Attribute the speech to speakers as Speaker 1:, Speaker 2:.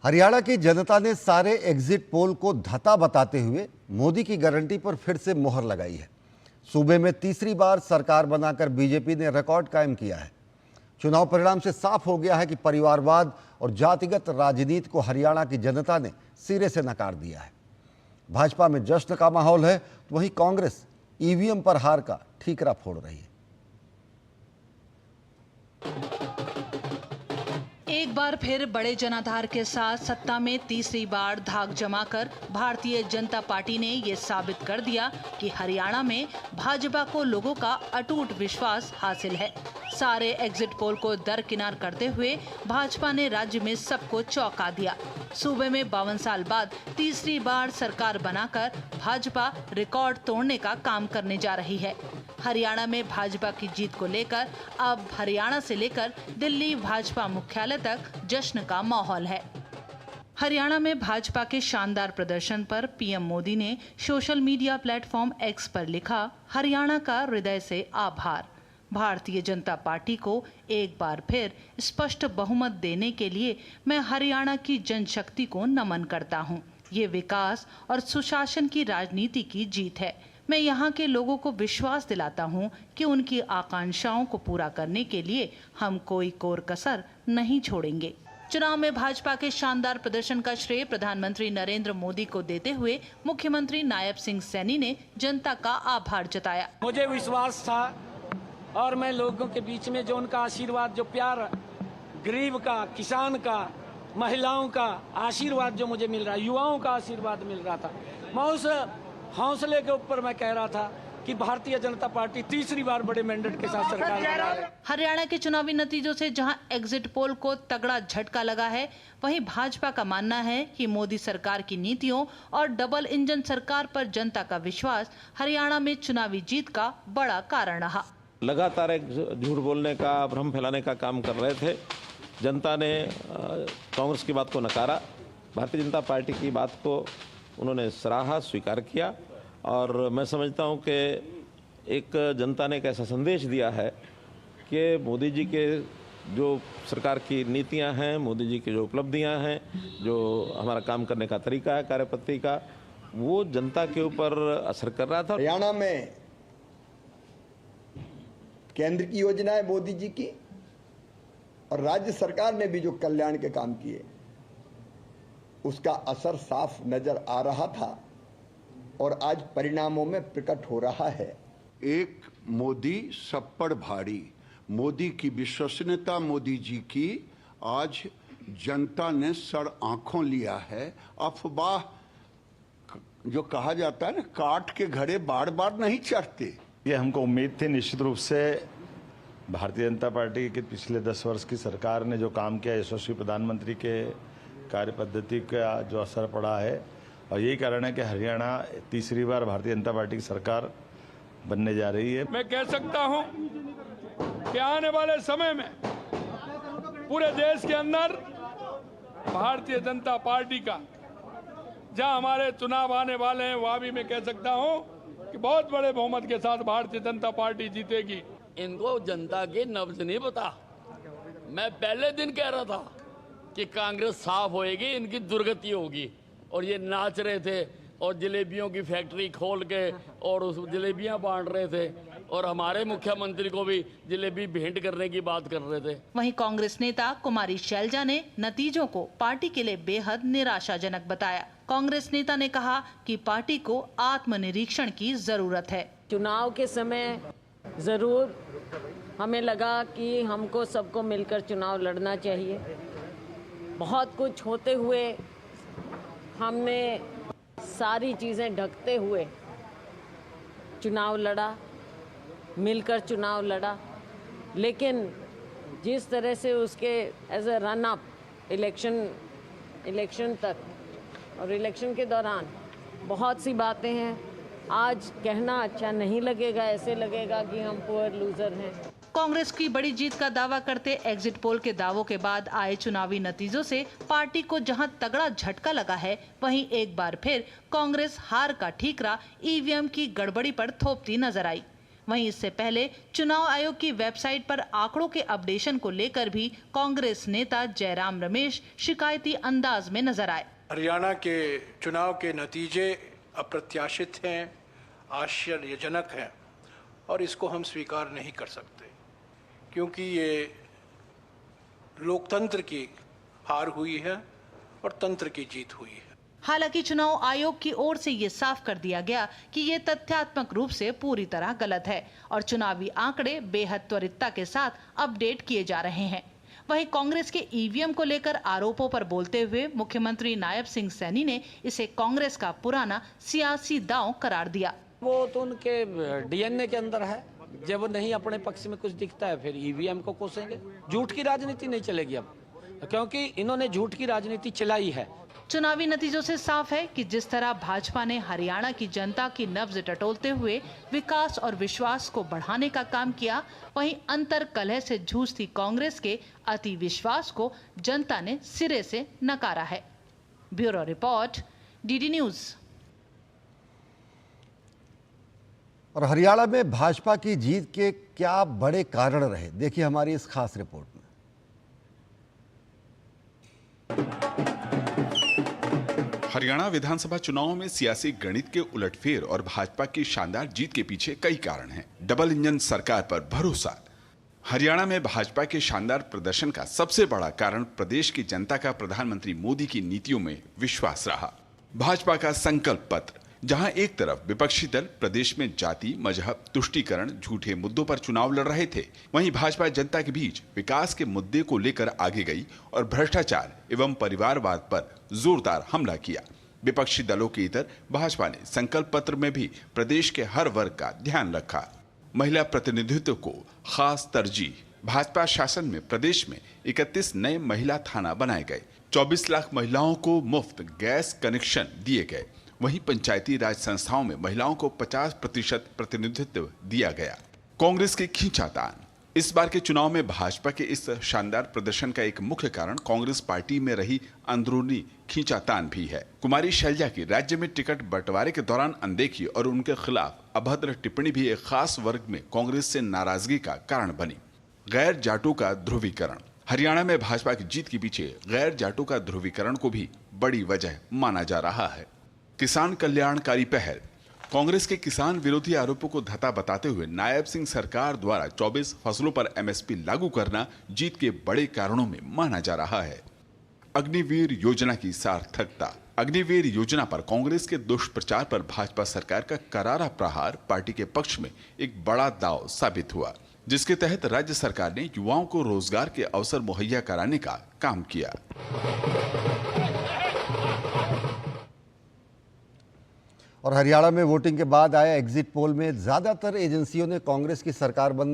Speaker 1: हरियाणा की जनता ने सारे एग्जिट पोल को धता बताते हुए मोदी की गारंटी पर फिर से मोहर लगाई है। सूबे में तीसरी बार सरकार बनाकर बीजेपी ने रिकॉर्ड कायम किया है। चुनाव परिणाम से साफ हो गया है कि परिवारवाद और जातिगत राजनीति को हरियाणा की जनता ने सिरे से नकार दिया है। भाजपा में जश्न का माहौल है, तो वहीं कांग्रेस ईवीएम पर हार का ठीकरा फोड़ रही है।
Speaker 2: एक बार फिर बड़े जनाधार के साथ सत्ता में तीसरी बार धाक जमाकर भारतीय जनता पार्टी ने ये साबित कर दिया कि हरियाणा में भाजपा को लोगों का अटूट विश्वास हासिल है। सारे एग्जिट पोल को दरकिनार करते हुए भाजपा ने राज्य में सबको चौंका दिया। सूबे में 52 साल बाद तीसरी बार सरकार बनाकर भाजपा रिकॉर्ड तोड़ने का काम करने जा रही है। हरियाणा में भाजपा की जीत को लेकर अब हरियाणा से लेकर दिल्ली भाजपा मुख्यालय तक जश्न का माहौल है। हरियाणा में भाजपा के शानदार प्रदर्शन पर पीएम मोदी ने सोशल मीडिया प्लेटफॉर्म एक्स पर लिखा, हरियाणा का हृदय से आभार। भारतीय जनता पार्टी को एक बार फिर स्पष्ट बहुमत देने के लिए मैं हरियाणा की जनशक्ति को नमन करता हूं। ये विकास और सुशासन की राजनीति की जीत है। मैं यहाँ के लोगों को विश्वास दिलाता हूँ कि उनकी आकांक्षाओं को पूरा करने के लिए हम कोई कोर कसर नहीं छोड़ेंगे। चुनाव में भाजपा के शानदार प्रदर्शन का श्रेय प्रधानमंत्री नरेंद्र मोदी को देते हुए मुख्यमंत्री नायब सिंह सैनी ने जनता का आभार जताया।
Speaker 3: मुझे विश्वास था और मैं लोगों के बीच में जो उनका आशीर्वाद, जो प्यार, गरीब का, किसान का, महिलाओं का आशीर्वाद जो मुझे मिल रहा, युवाओं का आशीर्वाद मिल रहा था, मैं उस हौसले के ऊपर मैं कह रहा था कि भारतीय जनता पार्टी तीसरी बार बड़े मैंडेट के साथ सरकार बना है।
Speaker 2: हरियाणा के चुनावी नतीजों से जहां एग्जिट पोल को तगड़ा झटका लगा है, वहीं भाजपा का मानना है कि मोदी सरकार की नीतियों और डबल इंजन सरकार पर जनता का विश्वास हरियाणा में चुनावी जीत का बड़ा कारण रहा।
Speaker 4: लगातार एक झूठ बोलने का, भ्रम फैलाने का काम कर रहे थे। जनता ने कांग्रेस की बात को नकारा, भारतीय जनता पार्टी की बात को उन्होंने सराहा, स्वीकार किया और मैं समझता हूं कि एक जनता ने एक ऐसा संदेश दिया है कि मोदी जी के जो सरकार की नीतियां हैं, मोदी जी की जो उपलब्धियां हैं, जो हमारा काम करने का तरीका है, कार्यपद्धति का, वो जनता के ऊपर असर कर रहा था।
Speaker 5: हरियाणा में केंद्र की योजनाएं मोदी जी की और राज्य सरकार ने भी जो कल्याण के काम किए, उसका असर साफ नजर आ रहा था और आज परिणामों में प्रकट हो रहा है।
Speaker 6: एक मोदी सब पर भारी, मोदी की विश्वसनीयता, मोदी जी की आज जनता ने सड़ आंखों लिया है। अफवाह जो कहा जाता है ना, काट के घड़े बार बार नहीं चढ़ते।
Speaker 7: ये हमको उम्मीद थी। निश्चित रूप से भारतीय जनता पार्टी के पिछले 10 वर्ष की सरकार ने जो काम किया, यशस्वी प्रधानमंत्री के कार्य पद्धति का जो असर पड़ा है, और यही कारण है कि हरियाणा तीसरी बार भारतीय जनता पार्टी की सरकार बनने जा रही है।
Speaker 8: मैं कह सकता हूं कि आने वाले समय में पूरे देश के अंदर भारतीय जनता पार्टी का, जहां हमारे चुनाव आने वाले हैं, वहां भी मैं कह सकता हूं कि बहुत बड़े बहुमत के साथ भारतीय जनता पार्टी जीतेगी।
Speaker 9: इनको जनता के नब्ज नहीं पता। मैं पहले दिन कह रहा था कि कांग्रेस साफ होएगी, इनकी दुर्गति होगी, और ये नाच रहे थे और जलेबियों की फैक्ट्री खोल के और उस जलेबियां बांट रहे थे और हमारे मुख्यमंत्री को भी जलेबी भेंट करने की बात कर रहे थे।
Speaker 2: वहीं कांग्रेस नेता कुमारी शैलजा ने नतीजों को पार्टी के लिए बेहद निराशाजनक बताया। कांग्रेस नेता ने कहा कि पार्टी को आत्मनिरीक्षण की जरूरत है।
Speaker 10: चुनाव के समय जरूर हमें लगा कि हमको सबको मिलकर चुनाव लड़ना चाहिए। बहुत कुछ होते हुए हमने सारी चीज़ें ढकते हुए चुनाव लड़ा, मिलकर चुनाव लड़ा, लेकिन जिस तरह से उसके as a run up election तक और इलेक्शन के दौरान बहुत सी बातें हैं, आज कहना अच्छा नहीं लगेगा, ऐसे लगेगा कि हम पुअर लूजर हैं।
Speaker 2: कांग्रेस की बड़ी जीत का दावा करते एग्जिट पोल के दावों के बाद आए चुनावी नतीजों से पार्टी को जहां तगड़ा झटका लगा है, वहीं एक बार फिर कांग्रेस हार का ठीकरा ईवीएम की गड़बड़ी पर थोपती नजर आई। वहीं इससे पहले चुनाव आयोग की वेबसाइट पर आंकड़ों के अपडेशन को लेकर भी कांग्रेस नेता जयराम रमेश शिकायती अंदाज में नजर आए।
Speaker 11: हरियाणा के चुनाव के नतीजे अप्रत्याशित हैं, आश्चर्यजनक हैं और इसको हम स्वीकार नहीं कर सकते, क्योंकि ये लोकतंत्र की हार हुई है और तंत्र की जीत हुई है।
Speaker 2: हालांकि चुनाव आयोग की ओर से ये साफ कर दिया गया कि ये तथ्यात्मक रूप से पूरी तरह गलत है और चुनावी आंकड़े बेहद त्वरितता के साथ अपडेट किए जा रहे हैं। वहीं कांग्रेस के ईवीएम को लेकर आरोपों पर बोलते हुए मुख्यमंत्री नायब सिंह सैनी ने इसे कांग्रेस का पुराना सियासी दांव करार दिया।
Speaker 3: वो तो उनके डीएनए के अंदर है, जब नहीं अपने पक्ष में कुछ दिखता है फिर ईवीएम को कोसेंगे। झूठ की राजनीति नहीं चलेगी अब, क्योंकि इन्होंने झूठ की राजनीति चलाई है।
Speaker 2: चुनावी नतीजों से साफ है कि जिस तरह भाजपा ने हरियाणा की जनता की नब्ज टटोलते हुए विकास और विश्वास को बढ़ाने का काम किया, वहीं अंतर कलह से जूझती कांग्रेस के अति विश्वास को जनता ने सिरे से नकारा है। Bureau report, DD news.
Speaker 1: और हरियाणा में भाजपा की जीत के क्या बड़े कारण रहे, देखिए हमारी इस खास रिपोर्ट में।
Speaker 12: हरियाणा विधानसभा चुनाव में सियासी गणित के उलटफेर और भाजपा की शानदार जीत के पीछे कई कारण हैं। डबल इंजन सरकार पर भरोसा। हरियाणा में भाजपा के शानदार प्रदर्शन का सबसे बड़ा कारण प्रदेश की जनता का प्रधानमंत्री मोदी की नीतियों में विश्वास रहा। भाजपा का संकल्प पत्र, जहां एक तरफ विपक्षी दल प्रदेश में जाति, मजहब, तुष्टीकरण, झूठे मुद्दों पर चुनाव लड़ रहे थे, वहीं भाजपा जनता के बीच विकास के मुद्दे को लेकर आगे गई और भ्रष्टाचार एवं परिवारवाद पर जोरदार हमला किया। विपक्षी दलों के इतर भाजपा ने संकल्प पत्र में भी प्रदेश के हर वर्ग का ध्यान रखा। महिला प्रतिनिधित्व को खास तरजीह। भाजपा शासन में प्रदेश में 31 नए महिला थाना बनाए गए। 24 लाख महिलाओं को मुफ्त गैस कनेक्शन दिए गए। वहीं पंचायती राज संस्थाओं में महिलाओं को 50% प्रतिनिधित्व दिया गया। कांग्रेस की खींचातान। इस बार के चुनाव में भाजपा के इस शानदार प्रदर्शन का एक मुख्य कारण कांग्रेस पार्टी में रही अंदरूनी खींचातान भी है। कुमारी शैलजा की राज्य में टिकट बंटवारे के दौरान अनदेखी और उनके खिलाफ अभद्र टिप्पणी भी एक खास वर्ग में कांग्रेस से नाराजगी का कारण बनी। गैर जाटों का ध्रुवीकरण। हरियाणा में भाजपा की जीत के पीछे गैर जाटों का ध्रुवीकरण को भी बड़ी वजह माना जा रहा है। किसान कल्याणकारी पहल। कांग्रेस के किसान विरोधी आरोपों को धता बताते हुए नायब सिंह सरकार द्वारा 24 फसलों पर एमएसपी लागू करना जीत के बड़े कारणों में माना जा रहा है। अग्निवीर योजना की सार्थकता। अग्निवीर योजना पर कांग्रेस के दुष्प्रचार पर भाजपा सरकार का करारा प्रहार पार्टी के पक्ष में एक बड़ा दांव साबित हुआ, जिसके तहत राज्य सरकार ने युवाओं को रोजगार के अवसर मुहैया कराने का काम किया।
Speaker 1: और हरियाणा में वोटिंग के बाद आया एग्जिट पोल में ज्यादातर एजेंसियों ने कांग्रेस की सरकार बनने